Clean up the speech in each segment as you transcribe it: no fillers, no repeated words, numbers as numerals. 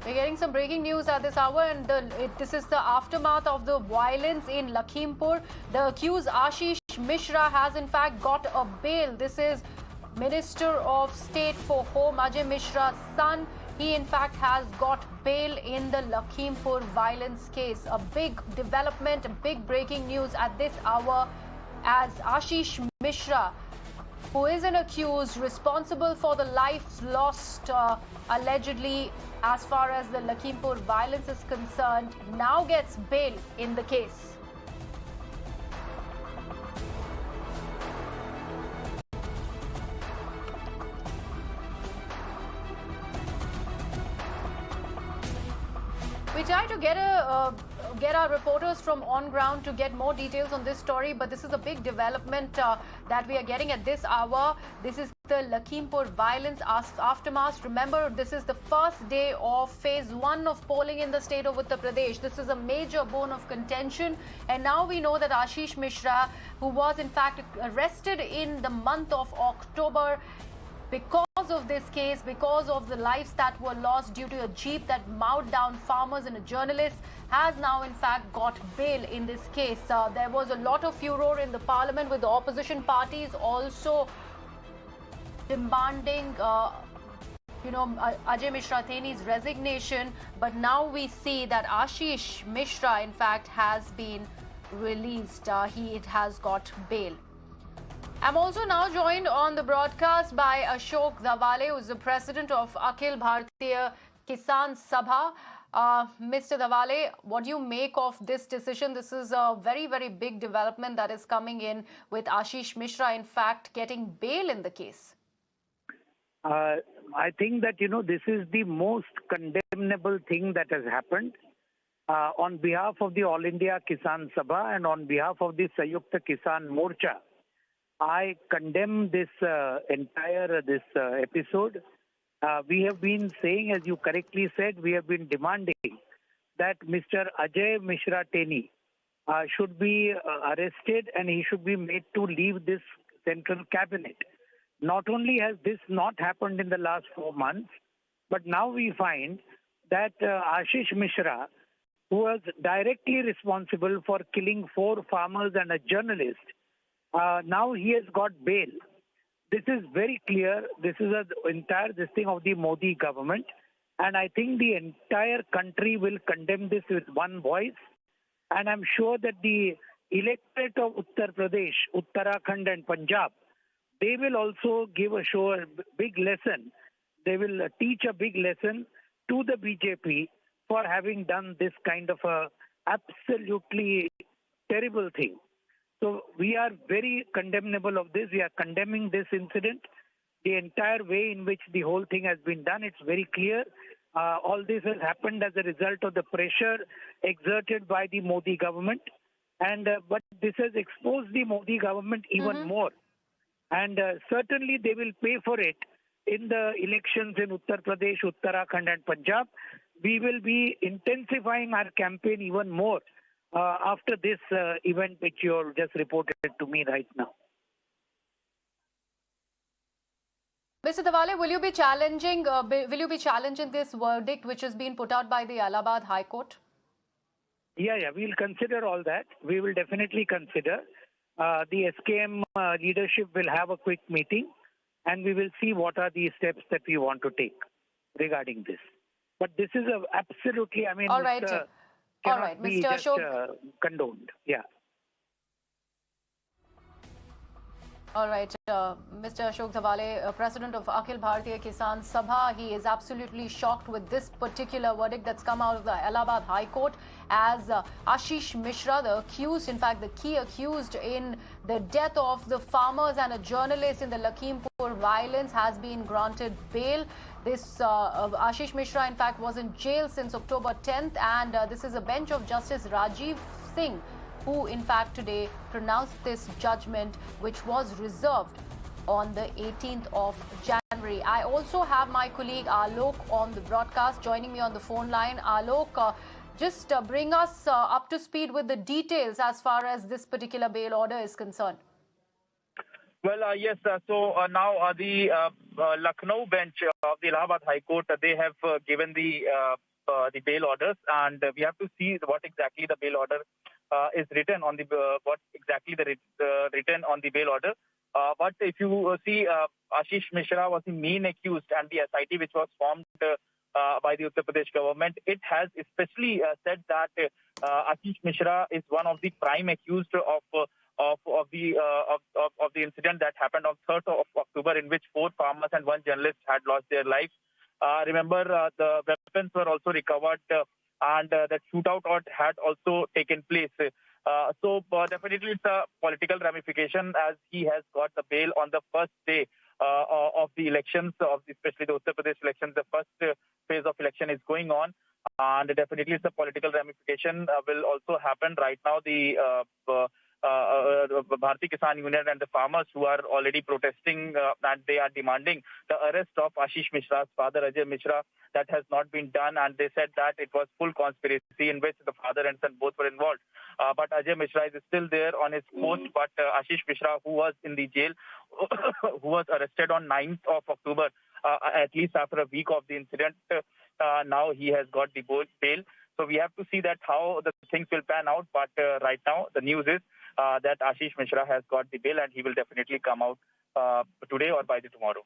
We're getting some breaking news at this hour, and this is the aftermath of the violence in Lakhimpur. The accused Ashish Mishra has in fact got a bail. This is Minister of State for Home Ajay Mishra's son. He in fact has got bail in the Lakhimpur violence case. A big development, big breaking news at this hour, as Ashish Mishra, who is an accused responsible for the lives lost allegedly as far as the Lakhimpur violence is concerned, now gets bail in the case. We try to get our reporters from on ground to get more details on this story, but this is a big development that we are getting at this hour. This is the Lakhimpur violence aftermath. Remember, this is the first day of phase 1 of polling in the state of Uttar Pradesh. This is a major bone of contention, and now we know that Ashish Mishra, who was in fact arrested in the month of October, because of this case, because of the lives that were lost due to a jeep that mowed down farmers and a journalist, has now in fact got bail in this case. There was a lot of furor in the parliament, with the opposition parties also demanding Ajay Mishra Teni's resignation. But now we see that Ashish Mishra in fact has been released. He has got bail. I'm also now joined on the broadcast by Ashok Dawale, who is the president of Akhil Bharatiya Kisan Sabha. Mr. Dawale, what do you make of this decision? This is a very, very big development that is coming in, with Ashish Mishra, in fact, getting bail in the case. I think that, this is the most condemnable thing that has happened. On behalf of the All India Kisan Sabha and on behalf of the Sayukta Kisan Morcha, I condemn this entire episode. We have been saying, as you correctly said, we have been demanding that Mr. Ajay Mishra Teni should be arrested and he should be made to leave this central cabinet. Not only has this not happened in the last 4 months, but now we find that Ashish Mishra, who was directly responsible for killing 4 farmers and a journalist, now he has got bail. This is very clear. This is an entire thing of the Modi government. And I think the entire country will condemn this with one voice. And I'm sure that the electorate of Uttar Pradesh, Uttarakhand and Punjab, they will also give a big lesson. They will teach a big lesson to the BJP for having done this kind of a absolutely terrible thing. So we are very condemnable of this. We are condemning this incident. The entire way in which the whole thing has been done, it's very clear. All this has happened as a result of the pressure exerted by the Modi government. And but this has exposed the Modi government even more. And certainly they will pay for it in the elections in Uttar Pradesh, Uttarakhand and Punjab. We will be intensifying our campaign even more after this event which you have just reported to me right now. Mr. Dawale, will you be challenging this verdict which has been put out by the Allahabad High Court? Yeah, we'll consider all that. We will definitely consider. The SKM leadership will have a quick meeting and we will see what are the steps that we want to take regarding this. But this is absolutely, all right. All right, Mr. Ashok, condoned. Yeah. All right, Mr. Ashok Dawale, president of Akhil Bharatiya Kisan Sabha, he is absolutely shocked with this particular verdict that's come out of the Allahabad High Court, as Ashish Mishra, the accused, in fact the key accused in the death of the farmers and a journalist in the Lakhimpur violence, has been granted bail. This Ashish Mishra in fact was in jail since October 10th, and this is a bench of Justice Rajiv Singh who in fact today pronounced this judgment, which was reserved on the 18th of January. I also have my colleague Alok on the broadcast joining me on the phone line. Alok, just bring us up to speed with the details as far as this particular bail order is concerned. Well, yes. So now the Lucknow bench of the Allahabad High Court, they have given the the bail orders, and we have to see what exactly the bail order is written on the what exactly the written on the bail order. But if you see, Ashish Mishra was the main accused, and the SIT which was formed by the Uttar Pradesh government, it has especially said that Ashish Mishra is one of the prime accused of the incident that happened on 3rd of October, in which 4 farmers and 1 journalist had lost their lives. Remember, the weapons were also recovered, and that shootout had also taken place. So definitely it's a political ramification, as he has got the bail on the first day of the elections, especially the Uttar Pradesh elections. The first phase of election is going on, and definitely it's a political ramification will also happen. Right now, the Bharatiya Kisan Union and the farmers who are already protesting, and they are demanding the arrest of Ashish Mishra's father, Ajay Mishra. That has not been done, and they said that it was full conspiracy in which the father and son both were involved. But Ajay Mishra is still there on his post, but Ashish Mishra, who was in the jail, who was arrested on 9th of October, at least after a week of the incident, now he has got the bail. So we have to see that how the things will pan out. But right now, the news is that Ashish Mishra has got the bail, and he will definitely come out today or by the tomorrow.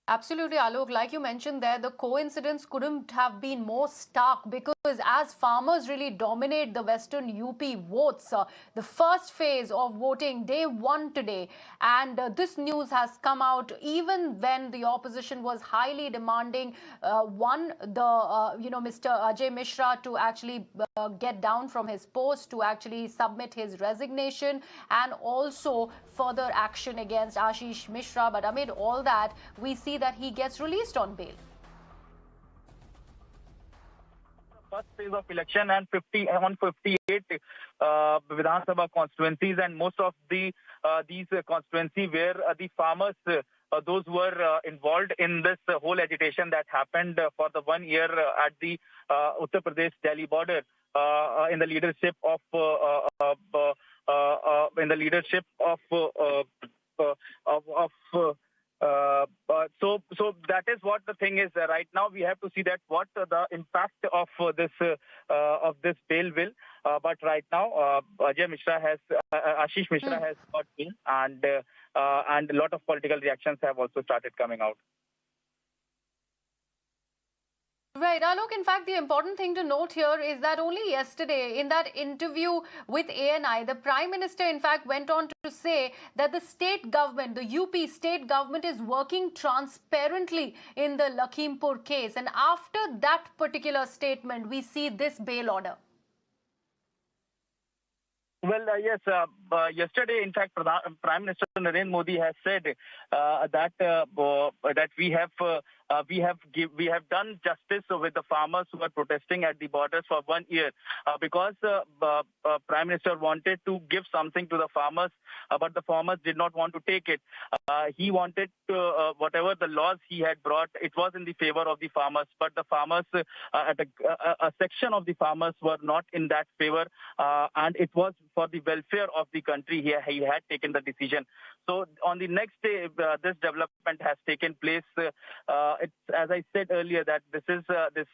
Absolutely, Alok. Like you mentioned there, the coincidence couldn't have been more stark, because as farmers really dominate the Western UP votes, the first phase of voting, day 1 today, and this news has come out even when the opposition was highly demanding Mr. Ajay Mishra to actually get down from his post, to actually submit his resignation, and also further action against Ashish Mishra. But amid all that, we see that he gets released on bail. First phase of election, and 58 Vidhan Sabha constituencies, and most of these constituencies where the farmers, those who were involved in this whole agitation that happened for the 1 year at the Uttar Pradesh Delhi border, in the leadership of So that is what the thing is. Right now, we have to see that what the impact of this bail will. But right now, Ashish Mishra has got bail, and a lot of political reactions have also started coming out. Right, Alok, in fact, the important thing to note here is that only yesterday, in that interview with ANI, the Prime Minister, in fact, went on to say that the state government, the UP state government, is working transparently in the Lakhimpur case. And after that particular statement, we see this bail order. Well, yes. Yesterday, in fact, Prime Minister Narendra Modi has said that we have done justice with the farmers who are protesting at the borders for 1 year, because Prime Minister wanted to give something to the farmers, but the farmers did not want to take it. He wanted whatever the laws he had brought, it was in the favor of the farmers, but the farmers, a section of the farmers were not in that favor, and it was for the welfare of the country. He had taken the decision. So on the next day, this development has taken place. It's, as I said earlier, that this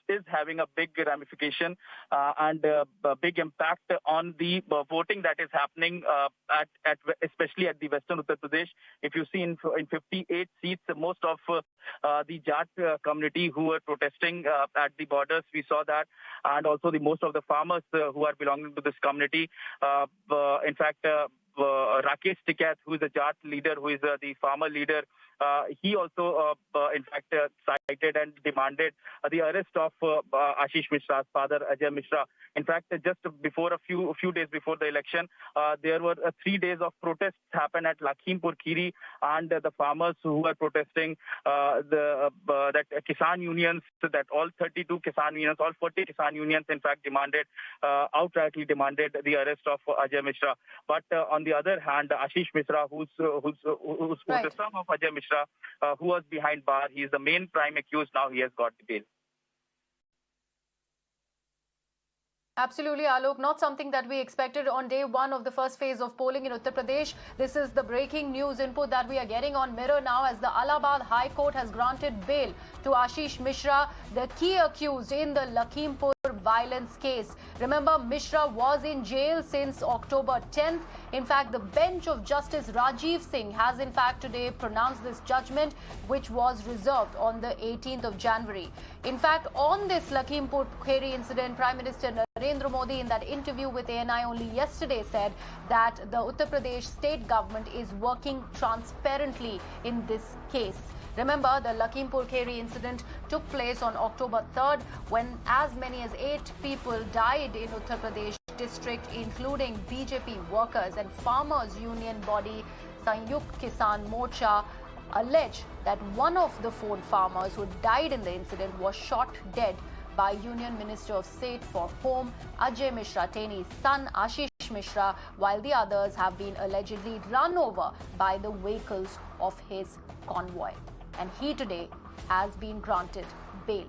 is having a big ramification and a big impact on the voting that is happening especially at the Western Uttar Pradesh. If you see in 58 seats, most of the Jat community who were protesting at the borders, we saw that, and also most of the farmers who are belonging to this community. In fact, Rakesh Tikait, who is a Jat leader, who is the farmer leader, he also, in fact, cited and demanded the arrest of Ashish Mishra's father, Ajay Mishra. In fact, just before a few days before the election, there were 3 days of protests happened at Lakhimpur Kheri, and the farmers who were protesting, that Kisan unions, that all 32 Kisan unions, all 40 Kisan unions, in fact, outrightly demanded the arrest of Ajay Mishra. But on the other hand, Ashish Mishra, who's Right. the son of Ajay Mishra, who was behind bar, he is the main prime accused. Now he has got the bail. Absolutely, Alok. Not something that we expected on day one of the first phase of polling in Uttar Pradesh. This is the breaking news input that we are getting on Mirror now, as the Allahabad High Court has granted bail to Ashish Mishra, the key accused in the Lakhimpur violence case. Remember, Mishra was in jail since October 10th. In fact, the bench of Justice Rajiv Singh has in fact today pronounced this judgment, which was reserved on the 18th of January. In fact, on this Lakhimpur Kheri incident, Prime Minister Narendra Modi, in that interview with ANI only yesterday, said that the Uttar Pradesh state government is working transparently in this case. Remember, the Lakhimpur Kheri incident took place on October 3rd, when as many as 8 people died in Uttar Pradesh district, including BJP workers, and farmers' union body Sanyukt Kisan Morcha alleged that one of the 4 farmers who died in the incident was shot dead by Union Minister of State for Home Ajay Mishra Teni's son Ashish Mishra, while the others have been allegedly run over by the vehicles of his convoy. And he today has been granted bail.